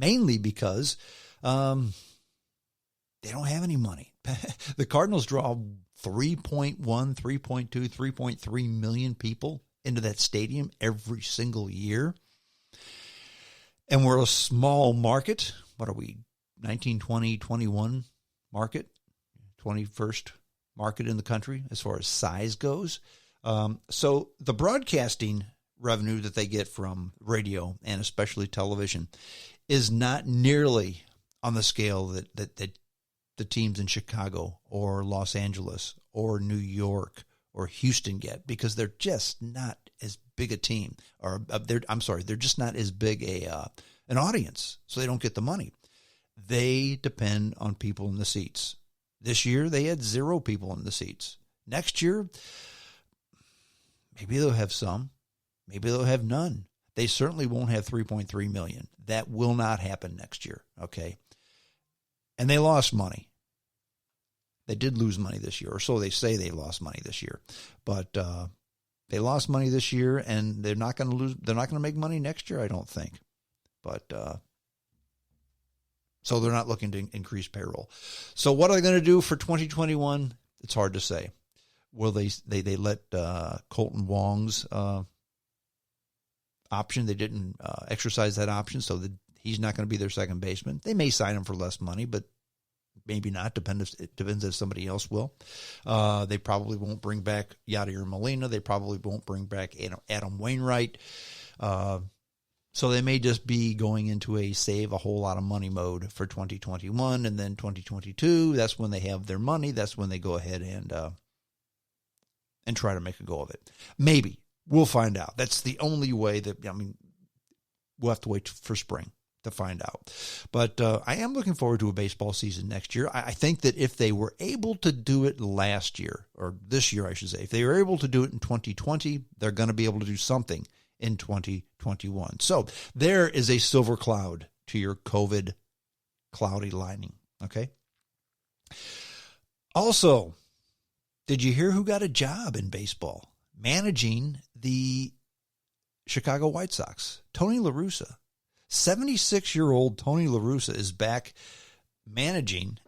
mainly because they don't have any money. The Cardinals draw 3.1, 3.2, 3.3 million people into that stadium every single year. And we're a small market. What are we, 19, 20, 21 market? 21st market in the country as far as size goes. So the broadcasting revenue that they get from radio and especially television is not nearly on the scale that the teams in Chicago or Los Angeles or New York or Houston get, because they're just not as big a team, or they're just not as big an audience, so they don't get the money. They depend on people in the seats. This year they had 0 people in the seats. Next year, maybe they'll have some, maybe they'll have none. They certainly won't have 3.3 million. That will not happen next year, okay? And they lost money. They did lose money this year, or so they say they lost money this year. But they lost money this year, and they're not going to lose. They're not going to make money next year, I don't think. But so they're not looking to increase payroll. So what are they going to do for 2021? It's hard to say. Will they let Colton Wong's option? They didn't exercise that option, so that he's not going to be their second baseman. They may sign him for less money, but maybe not. It depends if somebody else will. They probably won't bring back Yadier Molina. They probably won't bring back Adam Wainwright. So they may just be going into a save a whole lot of money mode for 2021, and then 2022. That's when they have their money. That's when they go ahead and try to make a go of it. Maybe. We'll find out. That's the only way we'll have to wait for spring to find out. But I am looking forward to a baseball season next year. I think that if they were able to do it last year, or this year, I should say, if they were able to do it in 2020, they're going to be able to do something in 2021. So there is a silver cloud to your COVID cloudy lining, okay? Also, did you hear who got a job in baseball managing the Chicago White Sox? Tony La Russa. 76-year-old Tony La Russa is back managing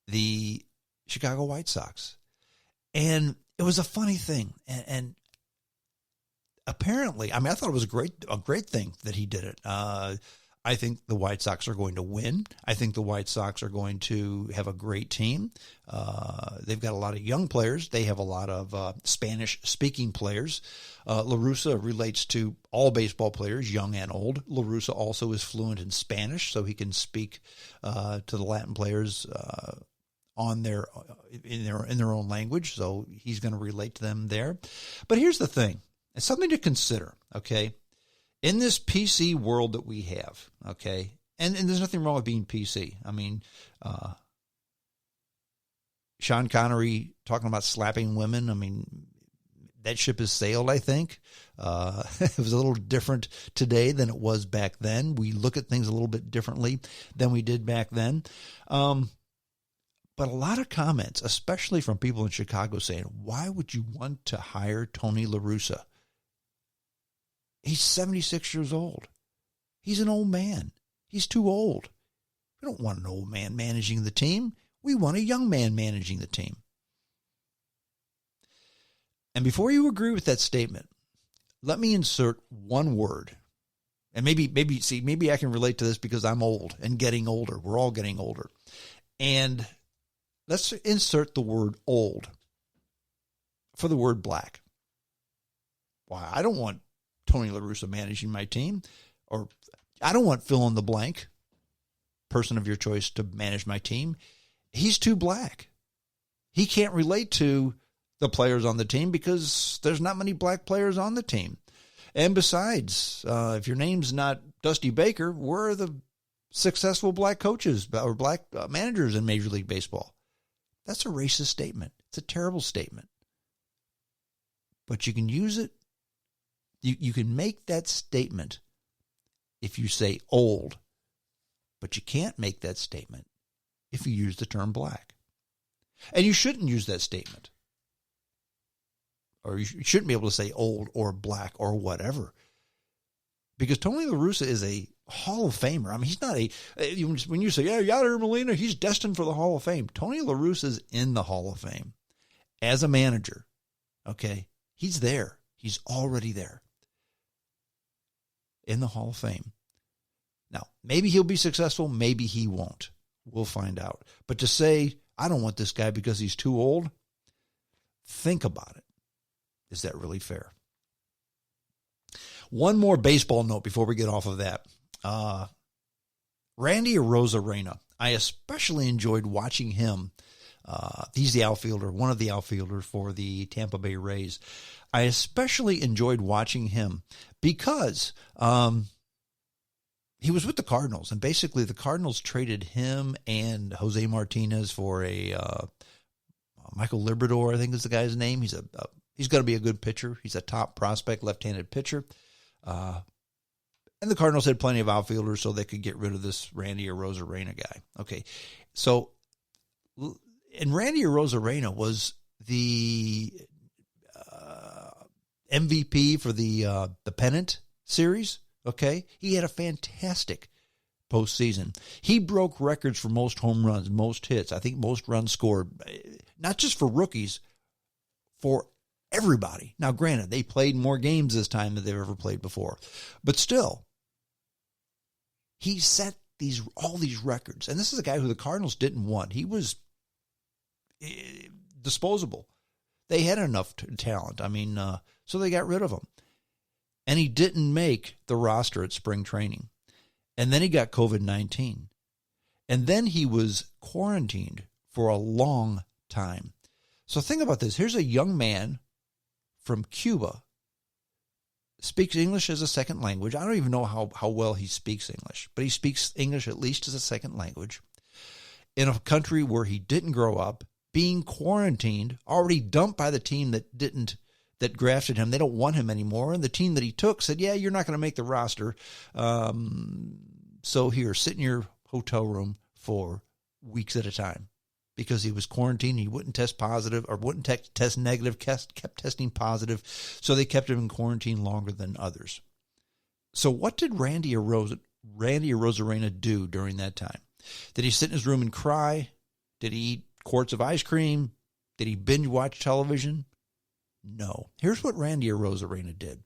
the Chicago White Sox. And it was a funny thing. And apparently, I thought it was a great thing that he did it. I think the White Sox are going to win. I think the White Sox are going to have a great team. They've got a lot of young players. They have a lot of Spanish-speaking players. La Russa relates to all baseball players, young and old. La Russa also is fluent in Spanish, so he can speak to the Latin players in their own language. So he's going to relate to them there. But here's the thing. It's something to consider, okay? In this PC world that we have, okay, and there's nothing wrong with being PC. Sean Connery talking about slapping women, that ship has sailed, I think. It was a little different today than it was back then. We look at things a little bit differently than we did back then. But a lot of comments, especially from people in Chicago, saying, why would you want to hire Tony La Russa? He's 76 years old. He's an old man. He's too old. We don't want an old man managing the team. We want a young man managing the team. And before you agree with that statement, let me insert one word. And maybe I can relate to this because I'm old and getting older. We're all getting older. And let's insert the word old for the word black. Why? I don't want Tony La Russa managing my team, or I don't want fill in the blank person of your choice to manage my team. He's too black. He can't relate to the players on the team because there's not many black players on the team. And besides, if your name's not Dusty Baker, where are the successful black coaches or black managers in Major League Baseball? That's a racist statement. It's a terrible statement. But you can use it. You can make that statement if you say old, but you can't make that statement if you use the term black. And you shouldn't use that statement. Or you shouldn't be able to say old or black or whatever. Because Tony La Russa is a Hall of Famer. I mean, he's not when you say, yeah, Yadier Molina, he's destined for the Hall of Fame. Tony La Russa is in the Hall of Fame as a manager. Okay. He's there. He's already there in the Hall of Fame. Now, maybe he'll be successful. Maybe he won't. We'll find out. But to say, I don't want this guy because he's too old, think about it. Is that really fair? One more baseball note before we get off of that. Randy Arozarena. I especially enjoyed watching him. He's the outfielder, one of the outfielders for the Tampa Bay Rays. I especially enjoyed watching him because he was with the Cardinals, and basically the Cardinals traded him and Jose Martinez for a Michael Liberatore, I think is the guy's name. He's going to be a good pitcher. He's a top prospect, left-handed pitcher. And the Cardinals had plenty of outfielders, so they could get rid of this Randy Arozarena guy. Okay, so and Randy Arozarena was the MVP for the pennant series. Okay, he had a fantastic postseason. He broke records for most home runs, most hits. I think most runs scored, not just for rookies, for everybody. Now, granted, they played more games this time than they've ever played before, but still, he set all these records. And this is a guy who the Cardinals didn't want. He was disposable. They had enough talent. I mean, so they got rid of him. And he didn't make the roster at spring training. And then he got COVID-19. And then he was quarantined for a long time. So think about this. Here's a young man from Cuba, speaks English as a second language. I don't even know how well he speaks English, but he speaks English at least as a second language in a country where he didn't grow up, being quarantined, already dumped by the team that drafted him. They don't want him anymore. And the team that he took said, yeah, you're not going to make the roster. So here, sit in your hotel room for weeks at a time because he was quarantined. He wouldn't test positive or wouldn't test negative, kept testing positive. So they kept him in quarantine longer than others. So what did Randy Arozarena do during that time? Did he sit in his room and cry? Did he eat quarts of ice cream? Did he binge watch television? No. Here's what Randy Arozarena did.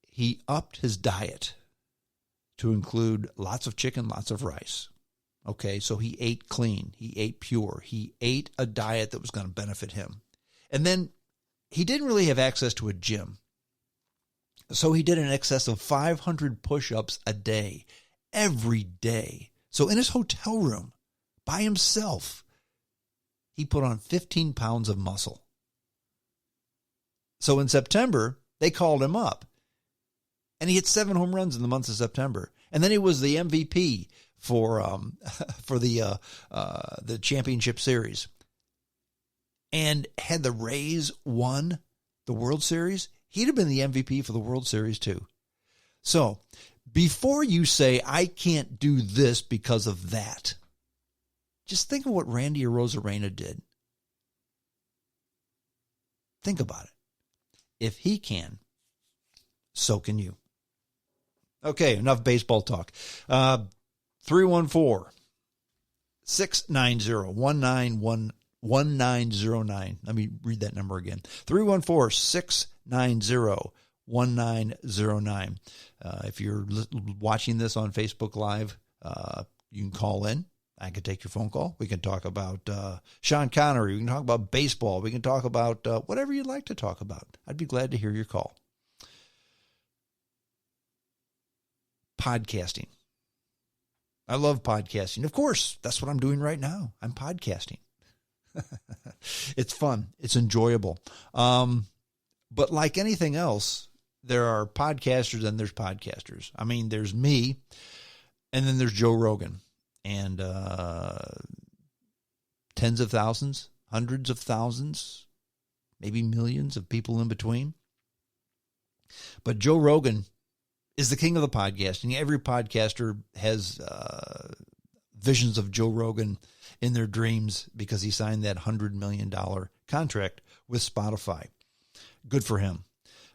He upped his diet to include lots of chicken, lots of rice. Okay, so he ate clean. He ate pure. He ate a diet that was going to benefit him. And then he didn't really have access to a gym. So he did an excess of 500 push-ups a day, every day. So in his hotel room, by himself, he put on 15 pounds of muscle. So in September, they called him up. And he hit 7 home runs in the month of September. And then he was the MVP for the championship series. And had the Rays won the World Series, he'd have been the MVP for the World Series too. So before you say, I can't do this because of that, just think of what Randy Arozarena did. Think about it. If he can, so can you. Okay, enough baseball talk. 314-690-1909. Let me read that number again. 314-690-1909. If you're watching this on Facebook Live, you can call in. I can take your phone call. We can talk about Sean Connery. We can talk about baseball. We can talk about whatever you'd like to talk about. I'd be glad to hear your call. Podcasting. I love podcasting. Of course, that's what I'm doing right now. I'm podcasting. It's fun. It's enjoyable. But like anything else, there are podcasters and there's podcasters. I mean, there's me, and then there's Joe Rogan. And tens of thousands, hundreds of thousands, maybe millions of people in between. But Joe Rogan is the king of the podcasting. Every podcaster has visions of Joe Rogan in their dreams because he signed that $100 million contract with Spotify. Good for him.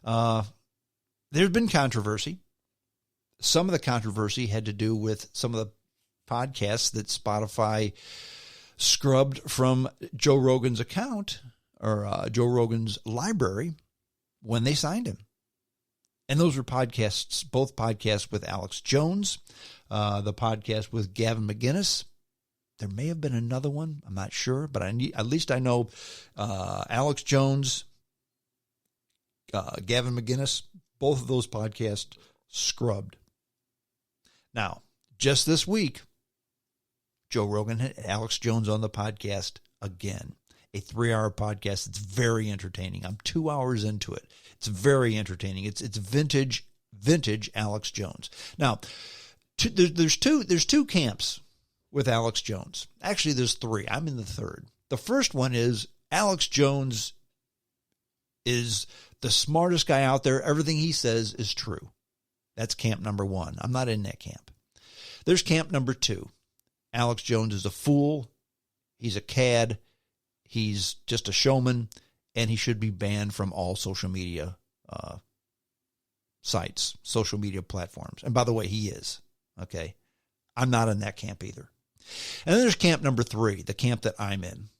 There's been controversy some of the controversy had to do with some of the podcasts that Spotify scrubbed from Joe Rogan's account or Joe Rogan's library when they signed him. And those were podcasts, both podcasts with Alex Jones, the podcast with Gavin McInnes. There may have been another one. I'm not sure, but at least I know Alex Jones, Gavin McInnes, both of those podcasts scrubbed. Now, just this week, Joe Rogan had Alex Jones on the podcast again. A 3-hour podcast. It's very entertaining. I'm 2 hours into it. It's very entertaining. It's vintage Alex Jones. Now, there's two camps with Alex Jones. Actually, there's three. I'm in the third. The first one is Alex Jones is the smartest guy out there. Everything he says is true. That's camp number one. I'm not in that camp. There's camp number two. Alex Jones is a fool. He's a cad. He's just a showman, and he should be banned from all social media sites, social media platforms. And by the way, he is. Okay? I'm not in that camp either. And then there's camp number three, the camp that I'm in.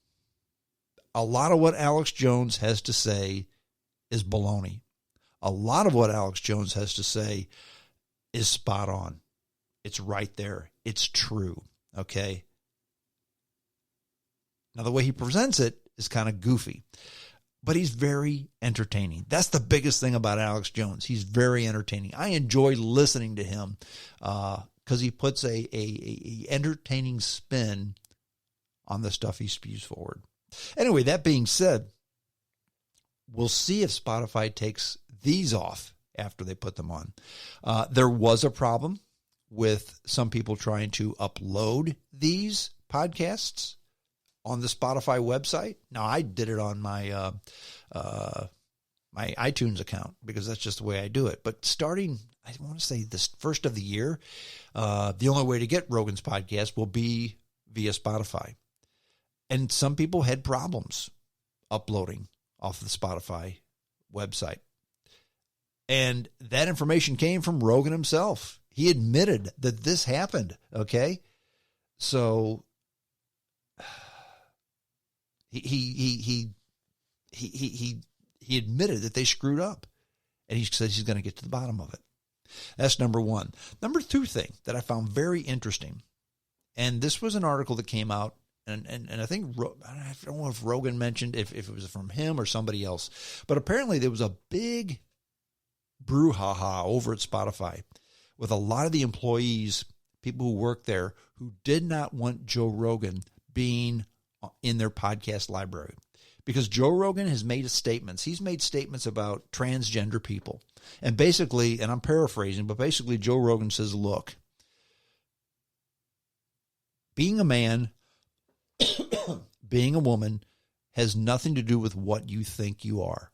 A lot of what Alex Jones has to say is baloney. A lot of what Alex Jones has to say is spot on. It's right there. It's true. Okay? Now, the way he presents it is kind of goofy, but he's very entertaining. That's the biggest thing about Alex Jones. He's very entertaining. I enjoy listening to him because he puts a entertaining spin on the stuff he spews forward. Anyway, that being said, we'll see if Spotify takes these off after they put them on. There was a problem with some people trying to upload these podcasts on the Spotify website. Now, I did it on my my iTunes account because that's just the way I do it. But starting, I want to say this first of the year, the only way to get Rogan's podcast will be via Spotify. And some people had problems uploading off the Spotify website. And that information came from Rogan himself. He admitted that this happened, okay? So he admitted that they screwed up, and he says he's going to get to the bottom of it. That's number one. Number two thing that I found very interesting, and this was an article that came out, and I think, I don't know if Rogan mentioned if it was from him or somebody else, but apparently there was a big brouhaha over at Spotify with a lot of the employees, people who work there, who did not want Joe Rogan being in their podcast library. Because Joe Rogan has made statements. He's made statements about transgender people. And basically, and I'm paraphrasing, but basically Joe Rogan says, look, being a man, being a woman has nothing to do with what you think you are.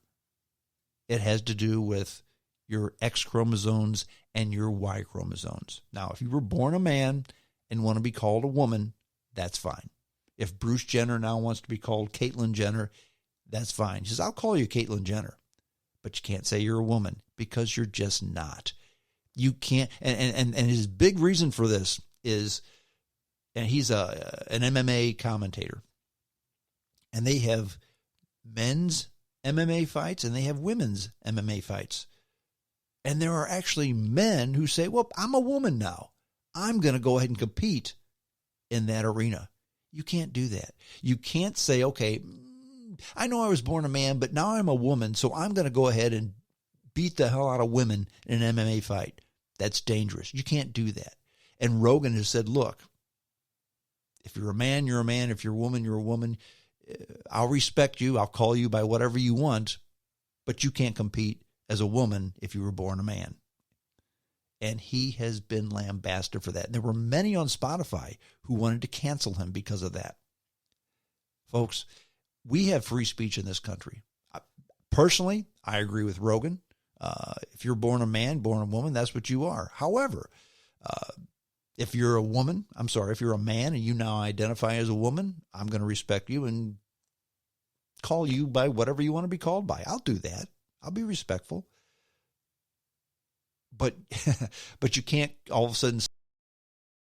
It has to do with your X chromosomes and your Y chromosomes. Now, if you were born a man and want to be called a woman, that's fine. If Bruce Jenner now wants to be called Caitlyn Jenner, that's fine. He says, I'll call you Caitlyn Jenner, but you can't say you're a woman because you're just not. You can't. And his big reason for this is, and he's an MMA commentator, and they have men's MMA fights and they have women's MMA fights. And there are actually men who say, well, I'm a woman now. I'm going to go ahead and compete in that arena. You can't do that. You can't say, okay, I know I was born a man, but now I'm a woman, so I'm going to go ahead and beat the hell out of women in an MMA fight. That's dangerous. You can't do that. And Rogan has said, look, if you're a man, you're a man. If you're a woman, you're a woman. I'll respect you. I'll call you by whatever you want, but you can't compete as a woman if you were born a man. And he has been lambasted for that. And there were many on Spotify who wanted to cancel him because of that. Folks, we have free speech in this country. Personally, I agree with Rogan. If you're born a man, born a woman, that's what you are. However, if you're a woman, if you're a man and you now identify as a woman, I'm going to respect you and call you by whatever you want to be called by. I'll do that. I'll be respectful. but but you can't all of a sudden